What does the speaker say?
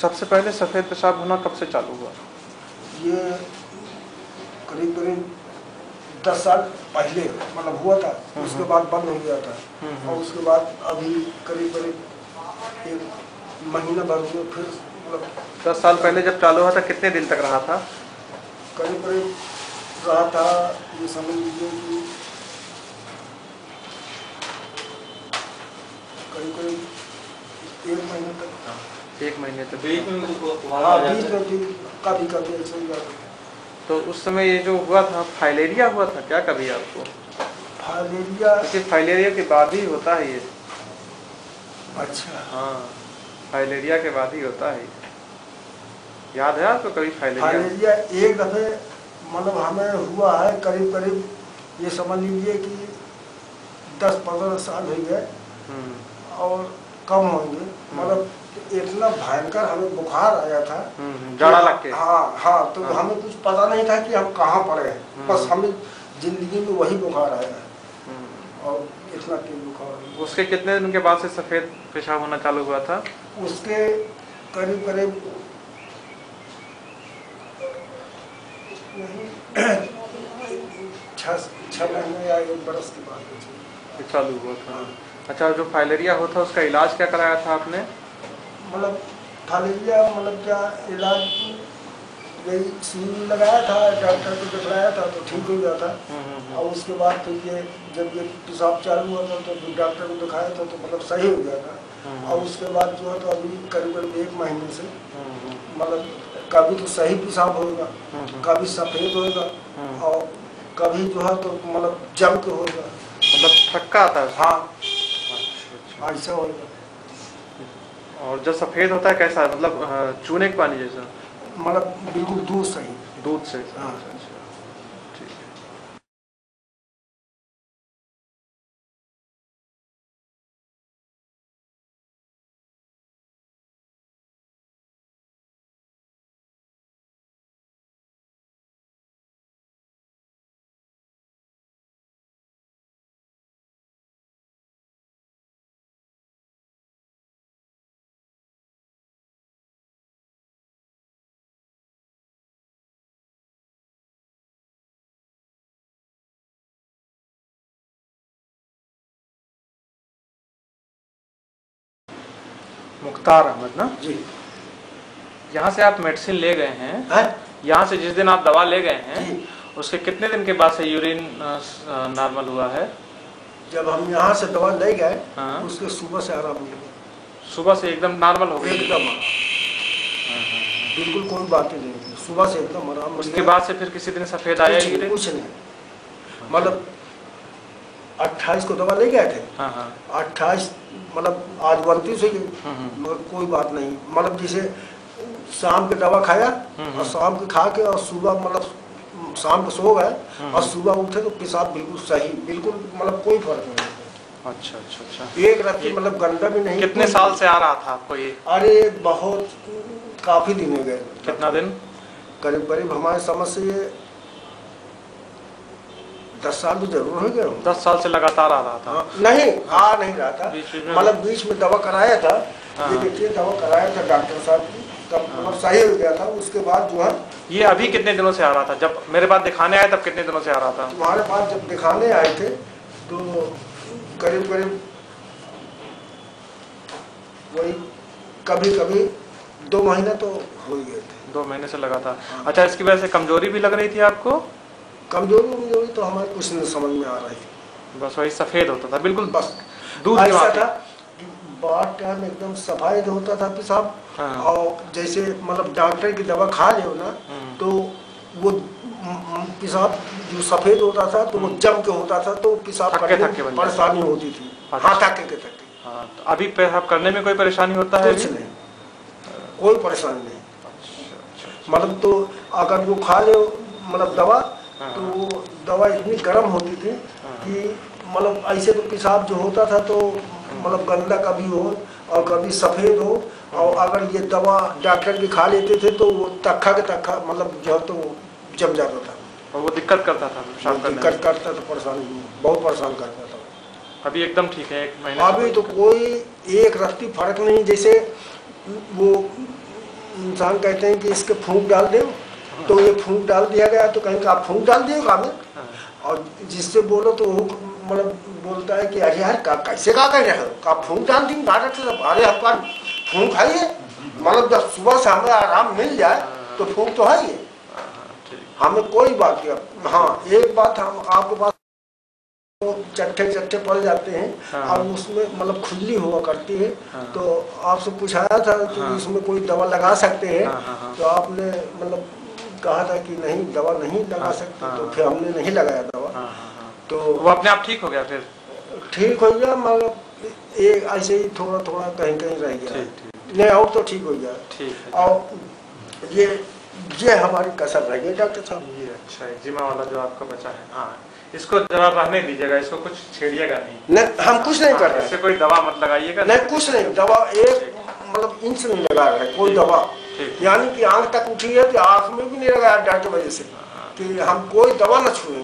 सबसे पहले सफ़ेद पेशाब होना कब से चालू हुआ? ये करीब करीब 10 साल पहले मतलब हुआ था, उसके बाद बंद हो गया था। और उसके बाद अभी करीब करीब 1 महीना भर हुआ फिर मतलब 10 साल पहले जब चालू हुआ था कितने दिन तक रहा था? करीब करीब रहा था, ये समझ लीजिए कि करीब करीब 1 महीने तक था। 1 महीने तक? बीच में कभी कभी ऐसा ही जाता। तो उस समय ये जो हुआ था फाइलेरिया हुआ था क्या कभी आपको? फाइलेरिया? क्योंकि फाइलेरिया के बाद ही होता है ये। अच्छा। हाँ, फाइलेरिया के बाद ही होता है। याद है आपको कभी फाइलेरिया? फाइलेरिया एक दफ़े मतलब हमें हुआ है, करीब करीब ये समझ लीजिए कि 10-15 साल हो गए और कम होंगे। मतलब इतना भयंकर हमें बुखार आया था, जाड़ा लग के। हाँ, तो हमें कुछ पता नहीं था कि हम कहाँ पड़े हैं। बस हमें जिंदगी में वही बुखार आया है और इतना तेज बुखार। उसके कितने दिन के बाद से सफ़ेद पेशाब होना चालू हुआ था? उसके करीब करीब 6 महीने या 1 बरस के बाद चालू हुआ था। अच्छा, जो फाइलेरिया होता है उसका इलाज क्या कराया था आपने? मतलब फाइलेरिया मतलब क्या इलाज, यही सुई लगाया था, डॉक्टर को दिखलाया था तो ठीक हो गया था। और उसके बाद फिर ये जब ये पेशाब चालू हुआ था तो फिर डॉक्टर को दिखाया था तो मतलब सही हो गया था। और उसके बाद जो है तो अभी करीब करीब 1 महीने से मतलब कभी तो सही पेशाब होगा, कभी सफ़ेद होगा और कभी जो है तो मतलब जम के होगा, मतलब थक्का आता है? हाँ, अच्छा। ऐसा होगा। और जब सफ़ेद होता है कैसा, मतलब चूने के पानी जैसा? मतलब बिल्कुल दूध सही, दूध से? हाँ। अच्छा, ठीक है। मुख्तार अहमद ना जी। यहाँ से आप मेडिसिन ले गए हैं? यहाँ से जिस दिन आप दवा ले गए हैं उसके कितने दिन के बाद से यूरिन नॉर्मल हुआ है? जब हम यहाँ से दवा ले गए हाँ। उसके सुबह से आराम हो गया। सुबह से एकदम नॉर्मल हो गया? एकदम बिल्कुल कोई बात ही नहीं, सुबह से एकदम आराम। उसके बाद से फिर किसी दिन सफ़ेद आया यूरिन? कुछ नहीं, मतलब 28 को दवा ले गए थे। हाँ। 28 मतलब आज 29 हुई, मगर कोई बात नहीं। मतलब जैसे शाम के दवा खाया और शाम के खा के और सुबह मतलब शाम को सो गए और सुबह उठे तो पेशाब बिल्कुल सही, बिल्कुल मतलब कोई फर्क नहीं। अच्छा। एक रत्ती मतलब गंदा भी नहीं। कितने साल से आ रहा था आपको ये? अरे बहुत, काफी दिन हो गए। कितना दिन? करीब करीब हमारे समझ से ये 10 साल तो जरूर हो गए। 10 साल से लगातार आ रहा था? नहीं, आ नहीं रहा था, मतलब बीच में दवा कराया था। ये देखिए दवा कराया था डॉक्टर साहब की, तब मतलब सही हो गया था। उसके बाद जो है ये अभी कितने दिनों से आ रहा था? जब मेरे पास दिखाने आए तब कितने दिनों से आ रहा था? तुम्हारे पास जब दिखाने आए थे तो करीब करीब वही कभी कभी 2 महीने तो हो ही गए थे। 2 महीने से लगातार? अच्छा, इसकी वजह से कमजोरी भी लग रही थी आपको? कमजोरी तो हमारे कुछ नहीं समझ में आ रही थी। बस वही सफ़ेद होता था बिल्कुल, बस दूध ऐसा था कि बात टाइम एकदम सफाई होता था पेशाब। और जैसे मतलब डॉक्टर की दवा खा ले ना तो वो पेशाब जो सफ़ेद होता था तो वो जम के होता था, तो पेशाब करने में परेशानी होती थी। हाँ, थके। हाँ, तो अभी पेशाब करने में कोई परेशानी होता है? कुछ नहीं, कोई परेशानी नहीं। मतलब तो अगर वो खा ले मतलब दवा तो वो दवा इतनी गर्म होती थी कि मतलब ऐसे तो पेशाब जो होता था तो मतलब गंदा कभी हो और कभी सफ़ेद हो। और अगर ये दवा डॉक्टर की खा लेते थे तो वो तक्खा के तक्खा मतलब जो तो जम जाता था और वो दिक्कत करता था? दिक्कत करता था, परेशानी बहुत परेशान करता था। अभी एकदम ठीक है? 1 महीने अभी तो कोई एक रत्ती फर्क नहीं। जैसे वो इंसान कहते हैं कि इसके फूंक डाल दो, तो ये फूंक डाल दिया गया, तो कहेंगे आप फूंक डाल दिए काम में। और जिससे बोलो तो वो मतलब बोलता है कि अरे यार कैसे का कर रहे हो, का फूंक डाल दी नाटक से, अरे आपका फूंक है ये, मतलब जब सुबह से हमें आराम मिल जाए तो फूंक तो है ये, हमें कोई बात नहीं। हाँ एक बात हम आपके पास तो चट्टे पड़ जाते हैं और उसमें मतलब खुजली हुआ करती है, तो आपसे पूछाया था कि इसमें कोई दवा लगा सकते हैं, तो आपने मतलब कहा था कि नहीं दवा नहीं लगा सकते, तो फिर हमने नहीं लगाया दवा। तो वो अपने आप ठीक हो गया, फिर ठीक हो गया, मतलब एक ऐसे ही थोड़ा थोड़ा कहीं कहीं रह गया, नहीं और तो ठीक हो गया। और ये हमारी कसर रह गई डॉक्टर साहब। ये अच्छा है जिमा वाला जो आपका बचा है। हाँ इसको जरा रहने दीजिएगा, इसको कुछ छेड़िएगा नहीं, हम कुछ नहीं कर रहे हैं, इससे कोई दवा मत लगाइएगा, नहीं कुछ नहीं, दवा एक मतलब इंच नहीं लगा रहे कोई दवा, यानी कि आंख तक उठी है तो आंख में भी नहीं लगाया डर की वजह से कि हम कोई दवा न छुए।